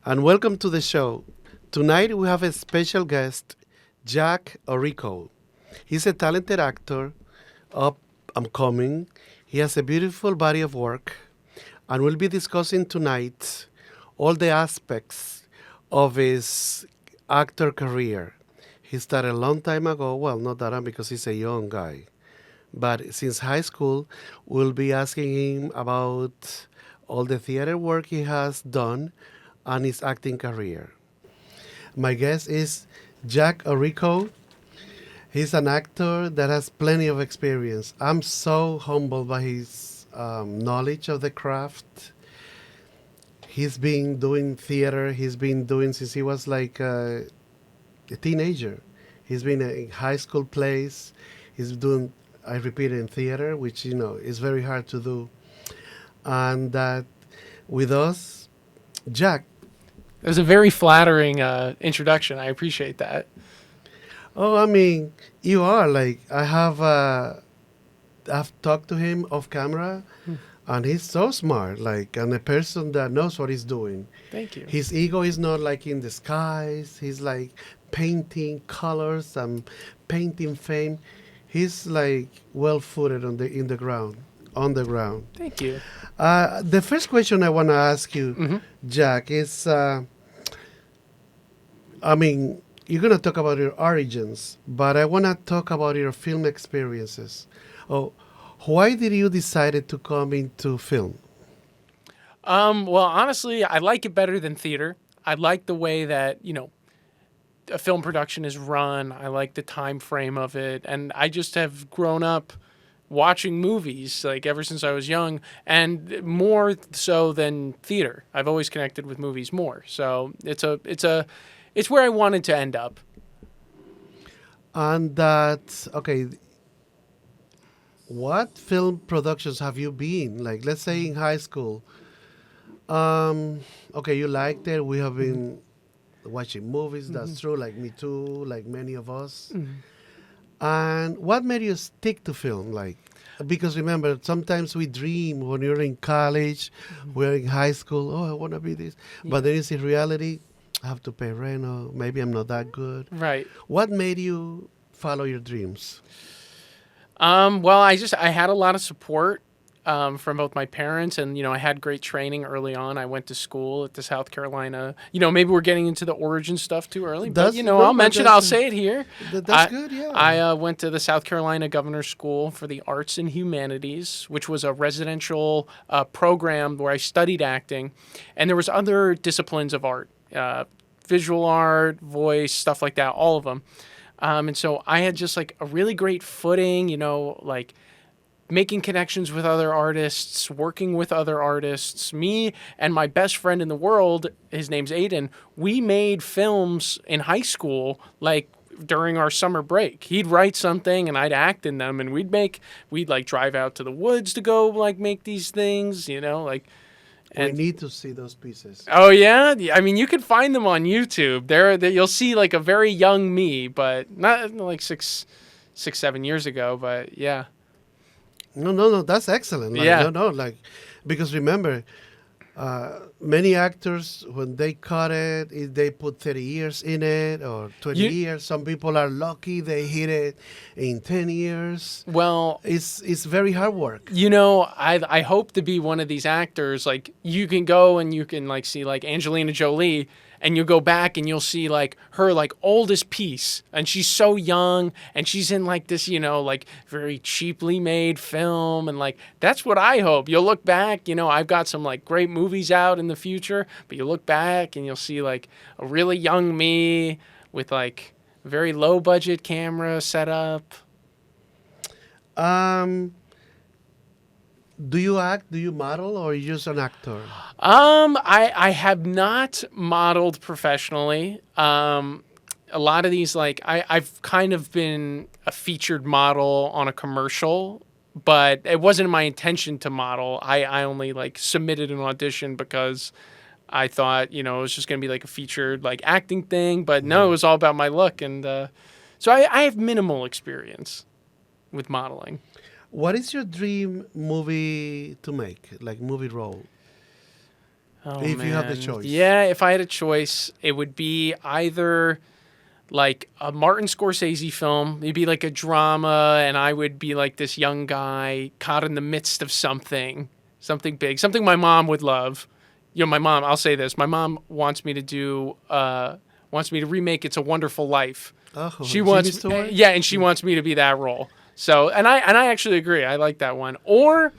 and welcome to the show. Tonight we have a special guest, Jack Orrico. He's a talented actor, up and coming. He has a beautiful body of work, and we'll be discussing tonight all the aspects of his actor career. He started a long time ago. Well, not that long because he's a young guy. But since high school, we'll be asking him about all the theater work he has done and his acting career. My guest is Jack Orrico. He's an actor that has plenty of experience. I'm so humbled by his knowledge of the craft. He's been doing theater. He's been doing since he was like a teenager. He's been in high school plays. He's doing, I repeat, in theater, which is very hard to do. And that with us, Jack. It was a very flattering introduction. I appreciate that. Oh, I mean, you are like I've talked to him off camera, and he's so smart, like, and a person that knows what he's doing. Thank you. His ego is not like in the skies. He's like painting colors and painting fame. He's like well footed in the ground, on the ground. Thank you. The first question I want to ask you, Jack, is I mean, you're going to talk about your origins, but I want to talk about your film experiences. Oh, why did you decide to come into film? Well, honestly, I like it better than theater. I like the way that, a film production is run. I like the time frame of it. And I just have grown up watching movies like ever since I was young, and more so than theater. I've always connected with movies more. So it's where I wanted to end up. And that, okay, what film productions have you been? Like, let's say in high school. Okay, you liked it. We have been watching movies. That's true. Like me too. Like many of us. And what made you stick to film? Like, because remember, sometimes we dream when you're in college, we're in high school. Oh, I want to be this. But then you see reality. I have to pay rent. Or maybe I'm not that good. Right. What made you follow your dreams? Well, I had a lot of support from both my parents, and I had great training early on. I went to school at the South Carolina. Maybe we're getting into the origin stuff too early, but I'll mention. I'll say it here. That's good. Yeah. I went to the South Carolina Governor's School for the Arts and Humanities, which was a residential program where I studied acting, and there was other disciplines of art, visual art, voice, stuff like that, all of them. And so I had just like a really great footing, like making connections with other artists, working with other artists. Me and my best friend in the world, his name's Aiden, we made films in high school, like during our summer break. He'd write something and I'd act in them, and we'd like drive out to the woods to go like make these things, like. And we need to see those pieces. Oh yeah, I mean you can find them on YouTube. You'll see like a very young me, but not like 7 years ago. But yeah. No, that's excellent. Like, Yeah. No, like, because remember, many actors when they cut it, they put 30 years in it or 20 years. Some people are lucky they hit it in 10 years. Well, it's very hard work. I hope to be one of these actors. Like you can go and you can like see like Angelina Jolie, and you'll go back and you'll see like her like oldest piece, and she's so young, and she's in like this like very cheaply made film, and like that's what I hope. You'll look back, I've got some like great movies out in the future, but you look back and you'll see like a really young me with like very low budget camera setup. Do you act? Do you model, or are you just an actor? I have not modeled professionally. A lot of these, like, I've kind of been a featured model on a commercial, but it wasn't my intention to model. I only, like, submitted an audition because I thought, it was just going to be, like, a featured, like, acting thing. But no, it was all about my look. And so I have minimal experience with modeling. What is your dream movie to make, like movie role? Oh if you have the man. choice? Yeah, if I had a choice, it would be either like a Martin Scorsese film, maybe like a drama, and I would be like this young guy caught in the midst of something big, something my mom would love. You know, my mom, I'll say this, my mom wants me to wants me to remake It's a Wonderful Life. Oh, She Jimmy wants, Stewart. yeah, and she wants me to be that role. So, and I actually agree. I like that one. Or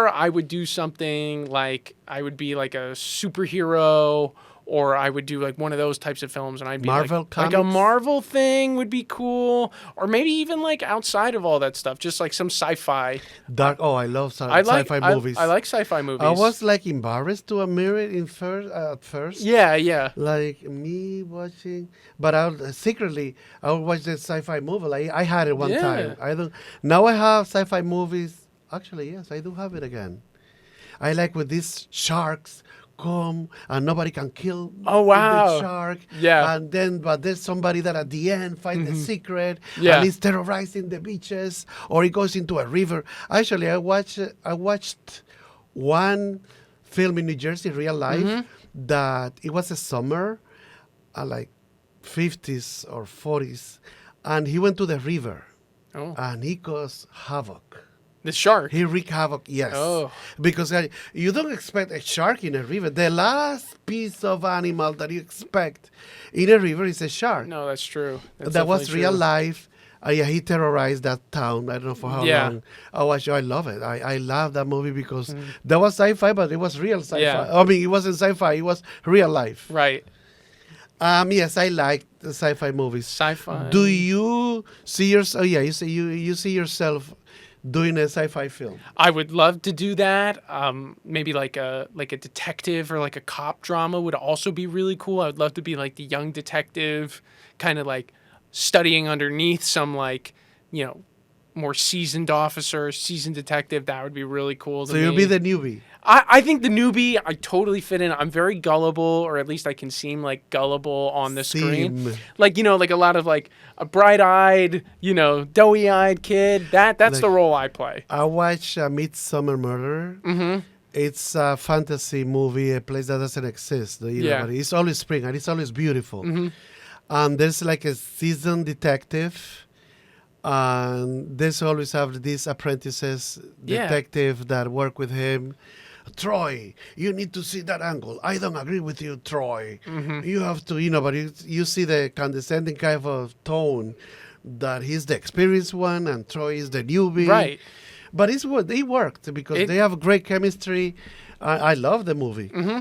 I would do something like I would be like a superhero, or I would do like one of those types of films, and I'd be Marvel like a comics? Marvel thing would be cool, or maybe even like outside of all that stuff, just like some sci-fi. Dark. Oh, I love I like sci-fi movies. I like sci-fi movies. I was like embarrassed to admit it at first. Yeah, yeah. Like me watching, but secretly I would watch the sci-fi movie. Like I had it one Yeah. time. I don't. Now I have sci-fi movies. Actually, yes, I do have it again. I like with these sharks come and nobody can kill Oh, the wow. shark. Yeah. And then, but there's somebody that at the end find the secret. Yeah. And he's terrorizing the beaches, or he goes into a river. Actually, I watched one film in New Jersey, real life, that it was a summer, like 50s or 40s, and he went to the river, Oh, and he caused havoc. the shark. He wreaked havoc, yes. Oh. Because you don't expect a shark in a river. The last piece of animal that you expect in a river is a shark. No, that's true. That's That was definitely real true. life. Yeah, he terrorized that town. I don't know for how Yeah. long. I love it. I love that movie because that was sci-fi, but it was real sci-fi. Yeah. I mean, it wasn't sci-fi. It was real life. Right. Yes, I like the sci-fi movies. Sci-fi. Do you see yourself? Oh, yeah, you see yourself doing a sci-fi film. I would love to do that. Maybe like a detective or like a cop drama would also be really cool. I would love to be like the young detective, kind of like studying underneath some like, you know, more seasoned officer, seasoned detective. That would be really cool. To So you'll me. be the newbie. I think the newbie, I totally fit in. I'm very gullible, or at least I can seem like gullible on the screen. Seem. Like, you know, like a lot of like a bright-eyed, you know, doughy-eyed kid. That's Like- the role I play. I watched Midsummer Murder. Mm-hmm. It's a fantasy movie, a place that doesn't exist. You know, Yeah. but it's always spring and it's always beautiful. Mm-hmm. And there's like a seasoned detective, and there's always have these apprentices, Yeah. detective that work with him. Troy, you need to see that angle. I don't agree with you, Troy. Mm-hmm. You have to, but you see the condescending kind of tone that he's the experienced one and Troy is the newbie. Right. But it worked because they have great chemistry. I love the movie. Mm-hmm.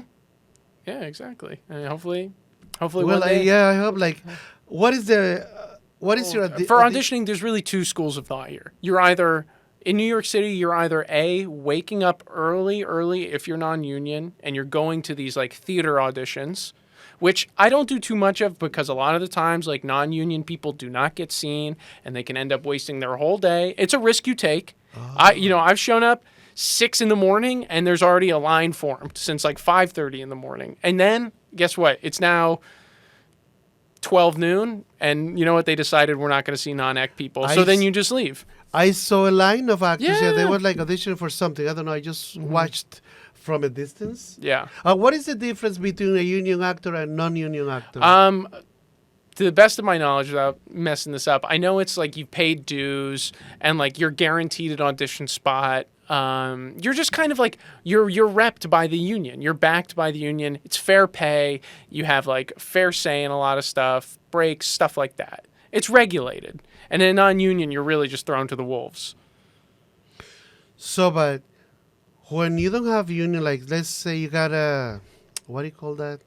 Yeah, exactly. And hopefully Well, one day. I hope like, what is your For auditioning, there's really two schools of thought here. You're either in New York City, you're either A, waking up early if you're non-union and you're going to these like theater auditions, which I don't do too much of because a lot of the times like non-union people do not get seen and they can end up wasting their whole day. It's a risk you take. I've shown up 6 a.m. and there's already a line formed since like 5:30 in the morning. And then guess what? It's now 12 noon, and you know what? They decided we're not going to see non-ec people. So then you just leave. I saw a line of actors. Yeah, they Yeah. were like auditioning for something. I don't know. I just watched from a distance. Yeah. What is the difference between a union actor and non-union actor? To the best of my knowledge, without messing this up, I know it's like you've paid dues and like you're guaranteed an audition spot. You're just kind of like you're repped by the union. You're backed by the union. It's fair pay. You have like fair say in a lot of stuff, breaks, stuff like that. It's regulated. And in a non-union, you're really just thrown to the wolves. So, but when you don't have union, like let's say you got a, what do you call that?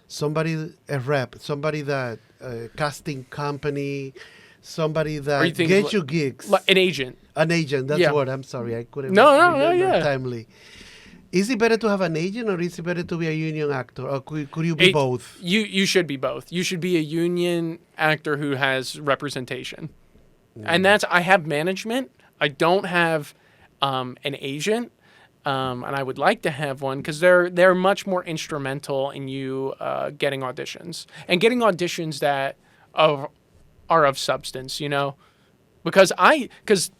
Somebody, a rep, somebody that, casting company, somebody you that thinking gets like- you gigs. An agent. An agent, that's Yeah. the word. I'm sorry, I couldn't No, remember yeah. timely. Is it better to have an agent or is it better to be a union actor? Or could you be both? You should be both. You should be a union actor who has representation. And I have management. I don't have an agent. And I would like to have one because they're much more instrumental in you getting auditions and getting auditions that are of substance, you know? Because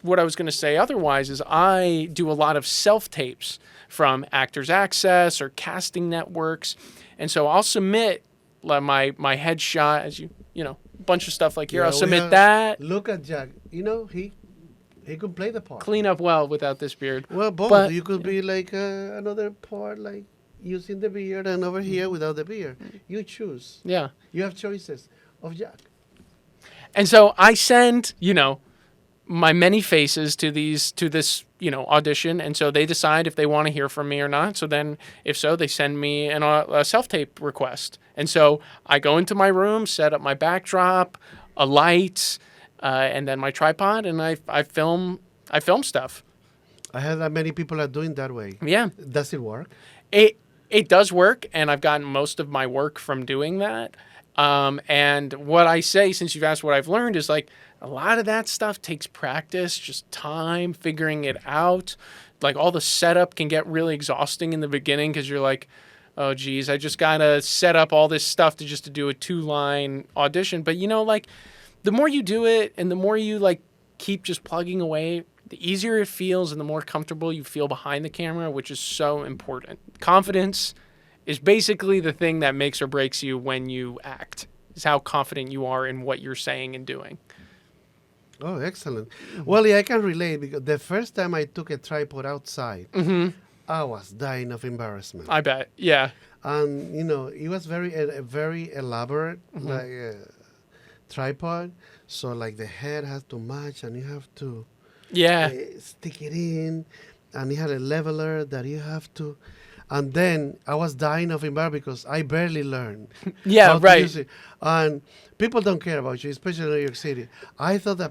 what I was going to say otherwise is I do a lot of self tapes from Actors Access or casting networks, and so I'll submit my headshot as a bunch of stuff like here. I'll we submit have- that. Look at Jack. He could play the part. Clean up well without this beard. Well, both. But- You could be like another part, like using the beard, and over here without the beard. You choose. Yeah. You have choices of Jack. And so I send, my many faces to this, audition, and so they decide if they want to hear from me or not. So then, if so, they send me a self-tape request. And so I go into my room, set up my backdrop, a light, and then my tripod, and I film stuff. I heard that many people are doing that way. Yeah. Does it work? It does work, and I've gotten most of my work from doing that. And what I say, since you've asked what I've learned, is like a lot of that stuff takes practice, just time, figuring it out. Like all the setup can get really exhausting in the beginning because you're like, oh, geez, I just got to set up all this stuff to do a 2-line audition. But, like the more you do it and the more you like keep just plugging away, the easier it feels and the more comfortable you feel behind the camera, which is so important. Confidence is basically the thing that makes or breaks you when you act, is how confident you are in what you're saying and doing. Oh, excellent. Well, yeah, I can relate because the first time I took a tripod outside, I was dying of embarrassment. I bet. Yeah. And, it was very elaborate, like tripod. So, like, the head has to match and you have to Yeah. stick it in. And it had a leveler that you have to. And then I was dying of embarrassment because I barely learned. Yeah, how to right. use it. And people don't care about you, especially in New York City. I thought that